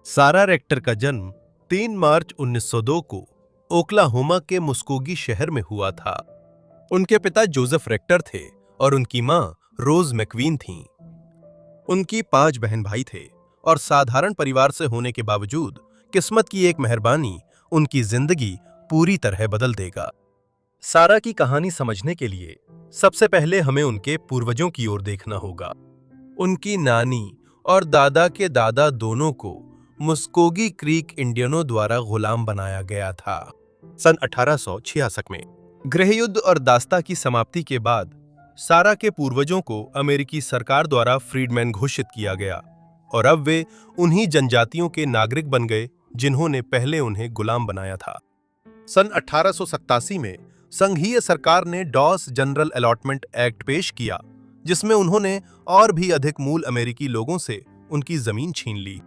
सारा रेक्टर का जन्म 3 मार्च 1902 को ओक्लाहोमा के मुस्कोगी शहर में हुआ था। उनके पिता जोसेफ रेक्टर थे और उनकी मां रोज मैक्वीन थीं। उनकी 5 बहन भाई थे और साधारण परिवार से होने के बावजूद किस्मत की एक मेहरबानी उनकी जिंदगी पूरी तरह बदल देगा। सारा की कहानी समझने के लिए सबसे पहले हमें उनके पूर्वजों की ओर देखना होगा। उनकी नानी और दादा के दादा दोनों को मुस्कोगी क्रीक इंडियनों द्वारा गुलाम बनाया गया था। सन 1866 में गृहयुद्ध और दास्ता की समाप्ति के बाद सारा के पूर्वजों को अमेरिकी सरकार द्वारा फ्रीडमैन घोषित किया गया और अब वे उन्हीं जनजातियों के नागरिक बन गए जिन्होंने पहले उन्हें गुलाम बनाया था। सन 1887 में संघीय सरकार ने डॉस जनरल अलॉटमेंट एक्ट पेश किया, जिसमें उन्होंने और भी अधिक मूल अमेरिकी लोगों से उनकी जमीन छीन ली।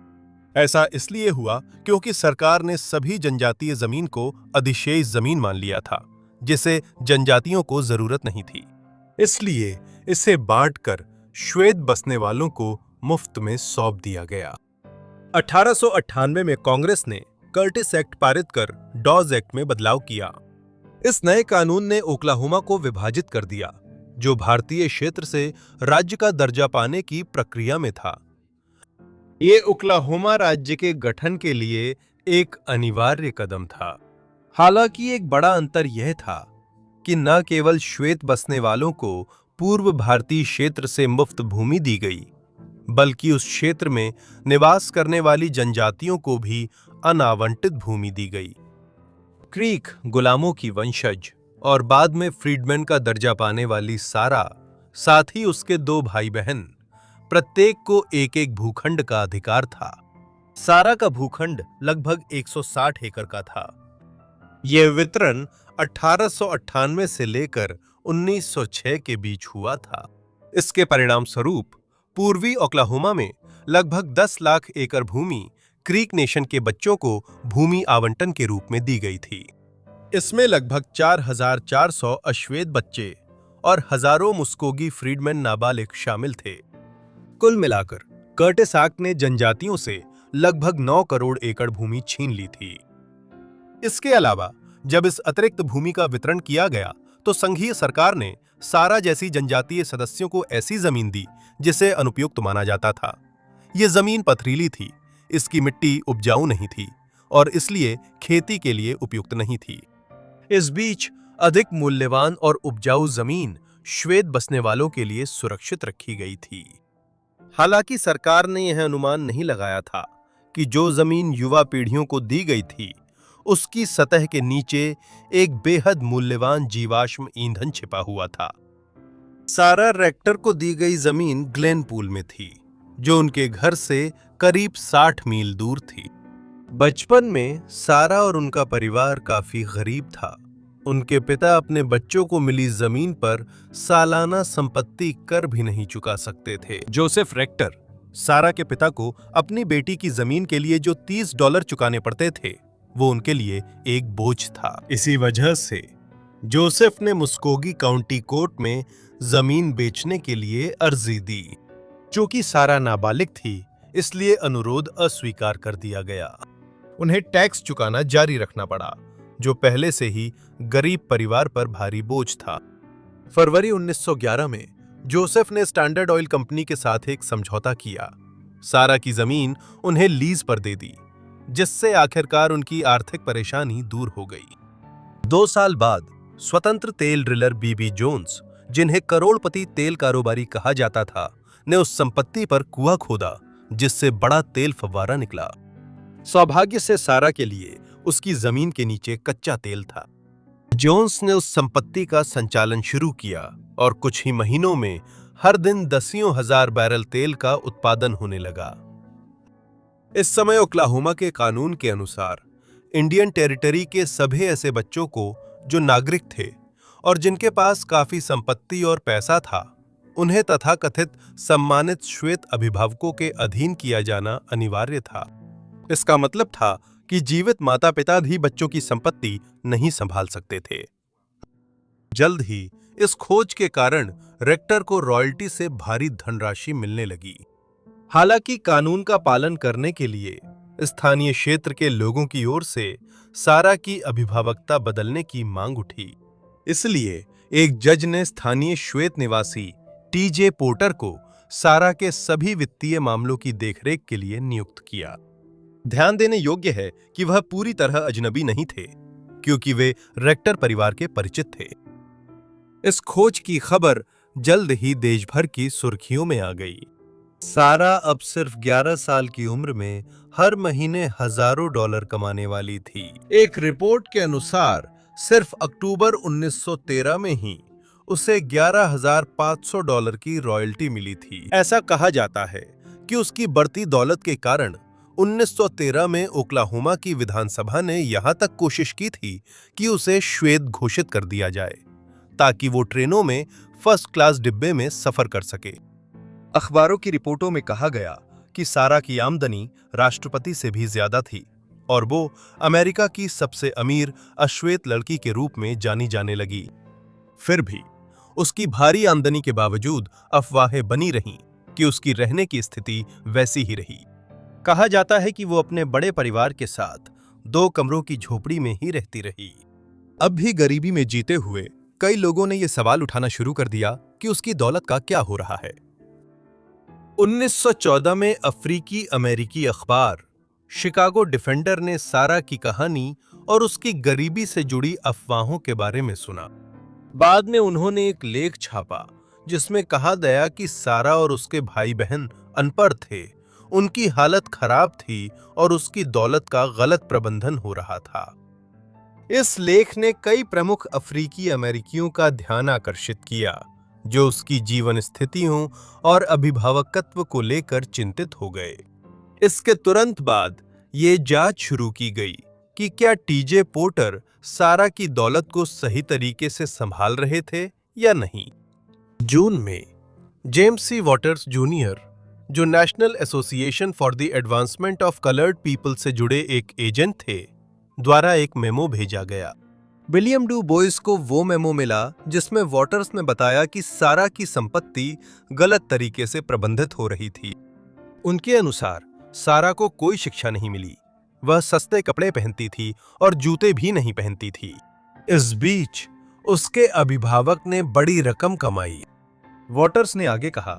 ऐसा इसलिए हुआ क्योंकि सरकार ने सभी जनजातीय जमीन को अधिशेष जमीन मान लिया था, जिसे जनजातियों को जरूरत नहीं थी। इसलिए इसे बांटकर श्वेत बसने वालों को मुफ्त में सौंप दिया गया। 1898 में कांग्रेस ने कर्टिस एक्ट पारित कर डॉज एक्ट में बदलाव किया। इस नए कानून ने ओक्लाहोमा को विभाजित कर दिया, जो भारतीय क्षेत्र से राज्य का दर्जा पाने की प्रक्रिया में था। ये ओक्लाहोमा राज्य के गठन के लिए एक अनिवार्य कदम था। हालांकि एक बड़ा अंतर यह था कि न केवल श्वेत बसने वालों को पूर्व भारतीय क्षेत्र से मुफ्त भूमि दी गई, बल्कि उस क्षेत्र में निवास करने वाली जनजातियों को भी अनावंटित भूमि दी गई। क्रीक गुलामों की वंशज और बाद में फ्रीडमैन का दर्जा पाने वाली सारा, साथ ही उसके 2 भाई बहन, प्रत्येक को एक एक भूखंड का अधिकार था। सारा का भूखंड लगभग 160 एकड़ का था। यह वितरण 1898 से लेकर 1906 के बीच हुआ था। इसके परिणाम स्वरूप पूर्वी ओक्लाहोमा में लगभग 10 लाख एकड़ भूमि क्रीक नेशन के बच्चों को भूमि आवंटन के रूप में दी गई थी। इसमें लगभग 4400 अश्वेत बच्चे और हजारों मुस्कोगी फ्रीडमैन नाबालिग शामिल थे। कुल मिलाकर कर्टिस एक्ट ने जनजातियों से लगभग 9 करोड़ एकड़ भूमि छीन ली थी। इसके अलावा जब इस अतिरिक्त भूमि का वितरण किया गया तो संघीय सरकार ने सारा जैसी जनजातीय सदस्यों को ऐसी जमीन दी जिसे अनुपयुक्त माना जाता था। यह जमीन पथरीली थी, इसकी मिट्टी उपजाऊ नहीं थी और इसलिए खेती के लिए उपयुक्त नहीं थी। इस बीच अधिक मूल्यवान और उपजाऊ जमीन श्वेत बसने वालों के लिए सुरक्षित रखी गई थी। हालांकि सरकार ने यह अनुमान नहीं लगाया था कि जो जमीन युवा पीढ़ियों को दी गई थी, उसकी सतह के नीचे एक बेहद मूल्यवान जीवाश्म ईंधन छिपा हुआ था। सारा रेक्टर को दी गई जमीन ग्लेनपूल में थी, जो उनके घर से करीब 60 मील दूर थी। बचपन में सारा और उनका परिवार काफी गरीब था। उनके पिता अपने बच्चों को मिली जमीन पर सालाना संपत्ति कर भी नहीं चुका सकते थे। जोसेफ रेक्टर सारा के पिता को अपनी बेटी की जमीन के लिए जो $30 चुकाने पड़ते थे, वो उनके लिए एक बोझ था। इसी वजह से जोसेफ ने मुस्कोगी काउंटी कोर्ट में जमीन बेचने के लिए अर्जी दी। चूंकि सारा नाबालिग थी, इसलिए अनुरोध अस्वीकार कर दिया गया। उन्हें टैक्स चुकाना जारी रखना पड़ा, जो पहले से ही गरीब परिवार पर भारी बोझ था। फरवरी 1911 में जोसेफ ने स्टैंडर्ड ऑयल कंपनी के साथ एक समझौता किया। सारा की जमीन उन्हें लीज पर दे दी, जिससे आखिरकार उनकी आर्थिक परेशानी दूर हो गई। 2 साल बाद स्वतंत्र तेल ड्रिलर बीबी जोन्स, जिन्हें करोड़पति तेल कारोबारी कहा जाता था, ने उस संपत्ति पर कुआं खोदा, जिससे बड़ा तेल फव्वारा निकला। सौभाग्य से सारा के लिए उसकी जमीन के नीचे कच्चा तेल था। जोन्स ने उस संपत्ति का संचालन शुरू किया और कुछ ही महीनों में हर दिन दसियों हजार बैरल तेल का उत्पादन होने लगा। इस समय ओक्लाहोमा के कानून के अनुसार इंडियन टेरिटरी के सभी ऐसे बच्चों को जो नागरिक थे और जिनके पास काफी संपत्ति और पैसा था, उन्हें तथाकथित सम्मानित श्वेत अभिभावकों के अधीन किया जाना अनिवार्य था। इसका मतलब था कि जीवित माता-पिता भी बच्चों की संपत्ति नहीं संभाल सकते थे। जल्द ही इस खोज के कारण रेक्टर को रॉयल्टी से भारी धनराशि मिलने लगी। हालांकि कानून का पालन करने के लिए स्थानीय क्षेत्र के लोगों की ओर से सारा की अभिभावकता बदलने की मांग उठी। इसलिए एक जज ने स्थानीय श्वेत निवासी टीजे पोर्टर को सारा के सभी वित्तीय मामलों की देखरेख के लिए नियुक्त किया। ध्यान देने योग्य है कि वह पूरी तरह अजनबी नहीं थे, क्योंकि वे रेक्टर परिवार के परिचित थे। इस खोज की खबर जल्द ही देश भर की सुर्खियों में आ गई। सारा अब सिर्फ 11 साल की उम्र में हर महीने हजारों डॉलर कमाने वाली थी। एक रिपोर्ट के अनुसार सिर्फ अक्टूबर 1913 में ही उसे $11,500 की रॉयल्टी मिली थी। ऐसा कहा जाता है कि उसकी बढ़ती दौलत के कारण 1913 में ओक्लाहोमा की विधानसभा ने यहां तक कोशिश की थी कि उसे श्वेत घोषित कर दिया जाए, ताकि वो ट्रेनों में फर्स्ट क्लास डिब्बे में सफर कर सके। अखबारों की रिपोर्टों में कहा गया कि सारा की आमदनी राष्ट्रपति से भी ज्यादा थी और वो अमेरिका की सबसे अमीर अश्वेत लड़की के रूप में जानी जाने लगी। फिर भी उसकी भारी आमदनी के बावजूद अफवाहें बनी रहीं कि उसकी रहने की स्थिति वैसी ही रही। कहा जाता है कि वो अपने बड़े परिवार के साथ 2 कमरों की झोपड़ी में ही रहती रही। अब भी गरीबी में जीते हुए कई लोगों ने यह सवाल उठाना शुरू कर दिया कि उसकी दौलत का क्या हो रहा है। 1914 में अफ्रीकी अमेरिकी अखबार शिकागो डिफेंडर ने सारा की कहानी और उसकी गरीबी से जुड़ी अफवाहों के बारे में सुना। बाद में उन्होंने एक लेख छापा जिसमें कहा गया कि सारा और उसके भाई बहन अनपढ़ थे, उनकी हालत खराब थी और उसकी दौलत का गलत प्रबंधन हो रहा था। इस लेख ने कई प्रमुख अफ्रीकी अमेरिकियों का ध्यान आकर्षित किया, जो उसकी जीवन स्थितियों और अभिभावकत्व को लेकर चिंतित हो गए। इसके तुरंत बाद ये जांच शुरू की गई कि क्या टीजे पोर्टर सारा की दौलत को सही तरीके से संभाल रहे थे या नहीं। जून में जेम्स सी वॉटर्स जूनियर, जो national association for the advancement of coloured people से जुड़े एक एजेंट थे, द्वारा एक मेमो भेजा गया। विलियम डू बोइस को वो मेमो मिला जिसमें वॉटर्स ने बताया कि सारा की संपत्ति गलत तरीके से प्रबंधित हो रही थी। उनके अनुसार सारा को कोई शिक्षा नहीं मिली, वह सस्ते कपड़े पहनती थी और जूते भी नहीं पहनती थी। इस बीच उसके अभिभावक ने बड़ी रकम कमाई। वॉटर्स ने आगे कहा,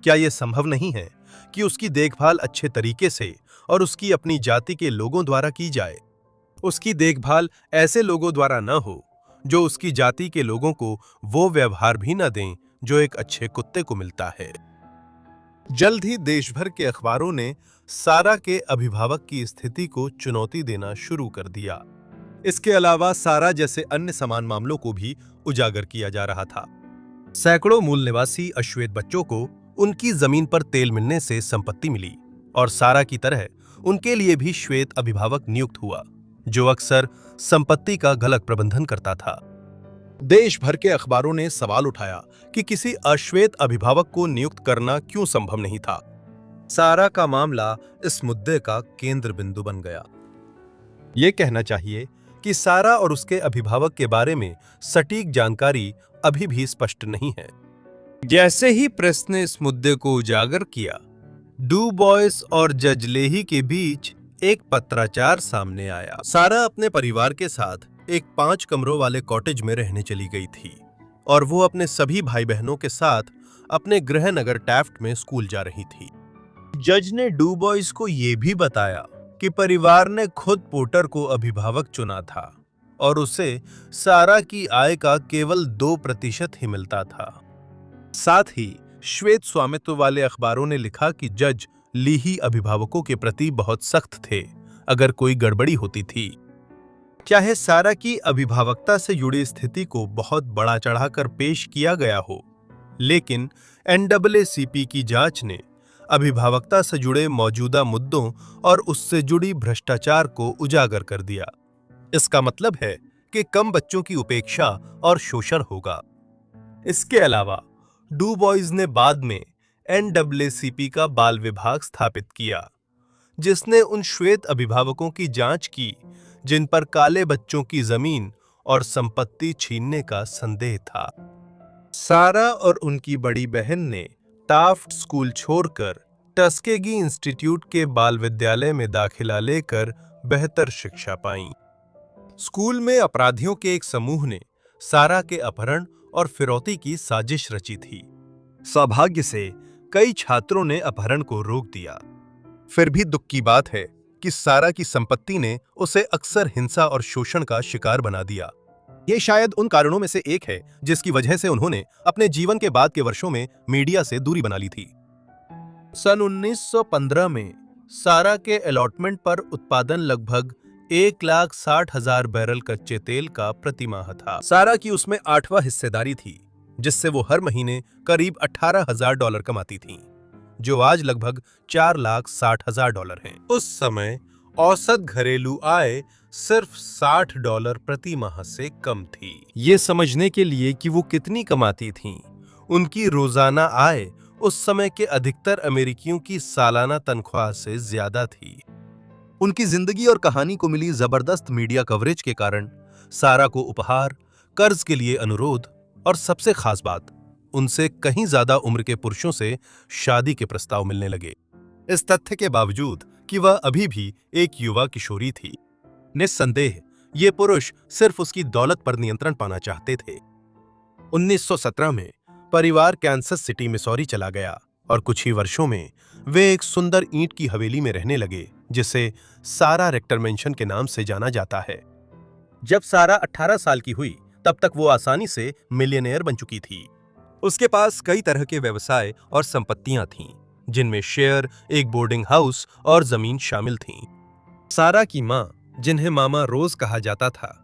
क्या यह संभव नहीं है कि उसकी देखभाल अच्छे तरीके से और उसकी अपनी जाति के लोगों द्वारा की जाए? उसकी देखभाल ऐसे लोगों द्वारा न हो जो उसकी जाति के लोगों को वो व्यवहार भी न दें जो एक अच्छे कुत्ते को मिलता है। जल्द ही देश भर के अखबारों ने सारा के अभिभावक की स्थिति को चुनौती देना शुरू कर दिया। इसके अलावा सारा जैसे अन्य समान मामलों को भी उजागर किया जा रहा था। सैकड़ों मूल निवासी अश्वेत बच्चों को उनकी जमीन पर तेल मिलने से संपत्ति मिली और सारा की तरह उनके लिए भी श्वेत अभिभावक नियुक्त हुआ, जो अक्सर संपत्ति का गलत प्रबंधन करता था। देश भर के अखबारों ने सवाल उठाया कि किसी अश्वेत अभिभावक को नियुक्त करना क्यों संभव नहीं था। सारा का मामला इस मुद्दे का केंद्र बिंदु बन गया। ये कहना चाहिए कि सारा और उसके अभिभावक के बारे में सटीक जानकारी अभी भी स्पष्ट नहीं है। जैसे ही प्रेस ने इस मुद्दे को उजागर किया, डू बॉयस और जज लेही के बीच एक पत्राचार सामने आया। सारा अपने परिवार के साथ एक 5 कमरों वाले कॉटेज में रहने चली गई थी और वो अपने सभी भाई बहनों के साथ अपने गृह नगर टैफ्ट में स्कूल जा रही थी। जज ने डू बॉयस को यह भी बताया कि परिवार ने खुद पोर्टर को अभिभावक चुना था और उसे सारा की आय का केवल 2% ही मिलता था। साथ ही श्वेत स्वामित्व वाले अखबारों ने लिखा कि जज लीही अभिभावकों के प्रति बहुत सख्त थे अगर कोई गड़बड़ी होती थी। चाहे सारा की अभिभावकता से जुड़ी स्थिति को बहुत बड़ा चढ़ाकर पेश किया गया हो, लेकिन एनएएसीपी की जांच ने अभिभावकता से जुड़े मौजूदा मुद्दों और उससे जुड़ी भ्रष्टाचार को उजागर कर दिया। इसका मतलब है कि कम बच्चों की उपेक्षा और शोषण होगा। इसके अलावा डू बॉयज ने बाद में एनएएसीपी का बाल विभाग स्थापित किया, जिसने उन श्वेत अभिभावकों की जांच की जिन पर काले बच्चों की जमीन और संपत्ति छीनने का संदेह था। सारा और उनकी बड़ी बहन ने टाफ्ट स्कूल छोड़कर टस्केगी इंस्टीट्यूट के बाल विद्यालय में दाखिला लेकर बेहतर शिक्षा पाई। स्कूल में अपराधियों के एक समूह ने सारा के अपहरण और फिरौती की साजिश रची थी। सौभाग्य से कई छात्रों ने अपहरण को रोक दिया। फिर भी दुख की बात है कि सारा की संपत्ति ने उसे अक्सर हिंसा और शोषण का शिकार बना दिया। ये शायद उन कारणों में से एक है जिसकी वजह से उन्होंने अपने जीवन के बाद के वर्षों में मीडिया से दूरी बना ली थी। सन 1915 में सारा के अलॉटमेंट पर उत्पादन लगभग 1,60,000 बैरल कच्चे तेल का प्रतिमाह था। सारा की उसमें 8वां हिस्सेदारी थी, जिससे वो हर महीने करीब $18,000 कमाती थीं, जो आज लगभग $4,60,000 हैं। उस समय औसत घरेलू आय सिर्फ $60 प्रति माह से कम थी। ये समझने के लिए कि वो कितनी कमाती थीं, उनकी रोजाना आय उस समय के अधिकतर अमेरिकियों की सालाना तनख्वाह से ज्यादा थी। उनकी जिंदगी और कहानी को मिली जबरदस्त मीडिया कवरेज के कारण सारा को उपहार, कर्ज के लिए अनुरोध और सबसे खास बात, उनसे कहीं ज्यादा उम्र के पुरुषों से शादी के प्रस्ताव मिलने लगे। इस तथ्य के बावजूद कि वह अभी भी एक युवा किशोरी थी, निस्संदेह ये पुरुष सिर्फ उसकी दौलत पर नियंत्रण पाना चाहते थे। 1917 में परिवार कैंसस सिटी मिसौरी चला गया और कुछ ही वर्षों में वे एक सुंदर ईंट की हवेली में रहने लगे, जिसे सारा रेक्टर मेंशन के नाम से जाना जाता है। जब सारा 18 साल की हुई, तब तक वो आसानी से मिलियनेयर बन चुकी थी। उसके पास कई तरह के व्यवसाय और संपत्तियां थीं, जिनमें शेयर, एक बोर्डिंग हाउस और जमीन शामिल थीं। सारा की मां, जिन्हें मामा रोज कहा जाता था,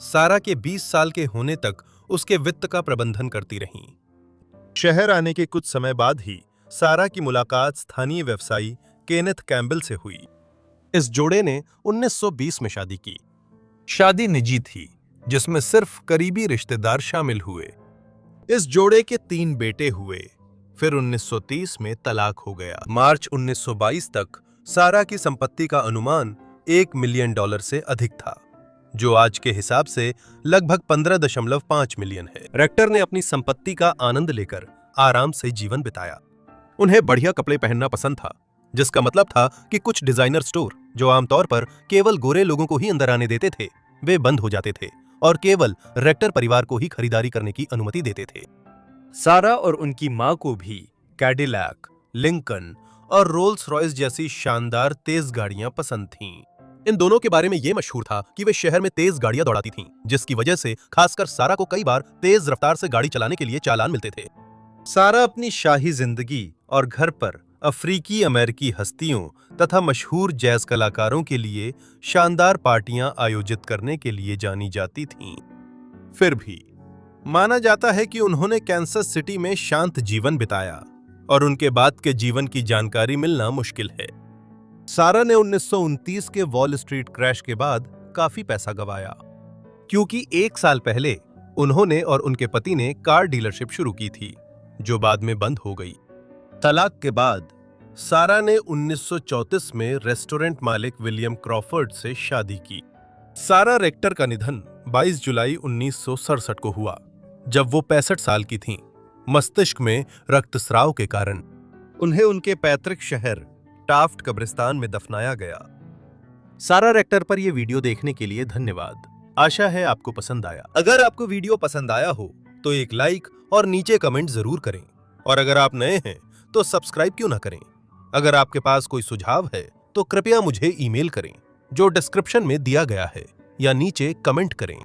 सारा के 20 साल के होने तक उसके वित्त का प्रबंधन करती रहीं। शहर आने के कुछ समय बाद ही सारा की मुलाकात स्थानीय व्यवसायी केनेथ कैम्बल से हुई। इस जोड़े ने 1920 में शादी की। शादी निजी थी, जिसमें सिर्फ करीबी रिश्तेदार शामिल हुए। इस जोड़े के 3 बेटे हुए। फिर 1930 में तलाक हो गया। मार्च 1922 तक सारा की संपत्ति का अनुमान $1 मिलियन से अधिक था, जो आज के हिसाब से लगभग 15.5 मिलियन है। रेक्टर ने अपनी संपत्ति का आनंद लेकर आराम से जीवन बिताया। उन्हें बढ़िया कपड़े पहनना पसंद था, जिसका मतलब था कि कुछ डिजाइनर स्टोर, जो आमतौर पर केवल गोरे लोगों को ही अंदर आने देते थे, वे बंद हो जाते थे और केवल रेक्टर परिवार को ही खरीदारी करने की अनुमति देते थे। सारा और उनकी मां को भी कैडिलैक, लिंकन और रोल्स रॉयस जैसी शानदार तेज गाड़ियां पसंद थीं। इन दोनों के बारे में यह मशहूर था कि वे शहर में तेज गाड़ियां दौड़ाती थीं, जिसकी वजह से खासकर सारा को कई बार तेज रफ्तार से गाड़ी चलाने के लिए चालान मिलते थे। सारा अपनी शाही जिंदगी और घर पर अफ्रीकी अमेरिकी हस्तियों तथा मशहूर जैज कलाकारों के लिए शानदार पार्टियां आयोजित करने के लिए जानी जाती थीं। फिर भी माना जाता है कि उन्होंने कैंसस सिटी में शांत जीवन बिताया और उनके बाद के जीवन की जानकारी मिलना मुश्किल है। सारा ने 1929 के वॉल स्ट्रीट क्रैश के बाद काफी पैसा गंवाया, क्योंकि 1 साल पहले उन्होंने और उनके पति ने कार डीलरशिप शुरू की थी, जो बाद में बंद हो गई। तलाक के बाद सारा ने 1934 में रेस्टोरेंट मालिक विलियम क्रॉफर्ड से शादी की। सारा रेक्टर का निधन 22 जुलाई 1967 को हुआ, जब वो 65 साल की थीं, मस्तिष्क में रक्तस्राव के कारण। उन्हें उनके पैतृक शहर टाफ्ट कब्रिस्तान में दफनाया गया। सारा रेक्टर पर यह वीडियो देखने के लिए धन्यवाद। आशा है आपको पसंद आया। अगर आपको वीडियो पसंद आया हो तो एक लाइक और नीचे कमेंट जरूर करें, और अगर आप नए हैं तो सब्सक्राइब क्यों ना करें। अगर आपके पास कोई सुझाव है तो कृपया मुझे ईमेल करें, जो डिस्क्रिप्शन में दिया गया है, या नीचे कमेंट करें।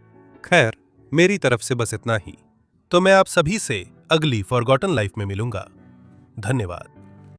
खैर, मेरी तरफ से बस इतना ही। तो मैं आप सभी से अगली फॉरगॉटन लाइफ में मिलूंगा। धन्यवाद।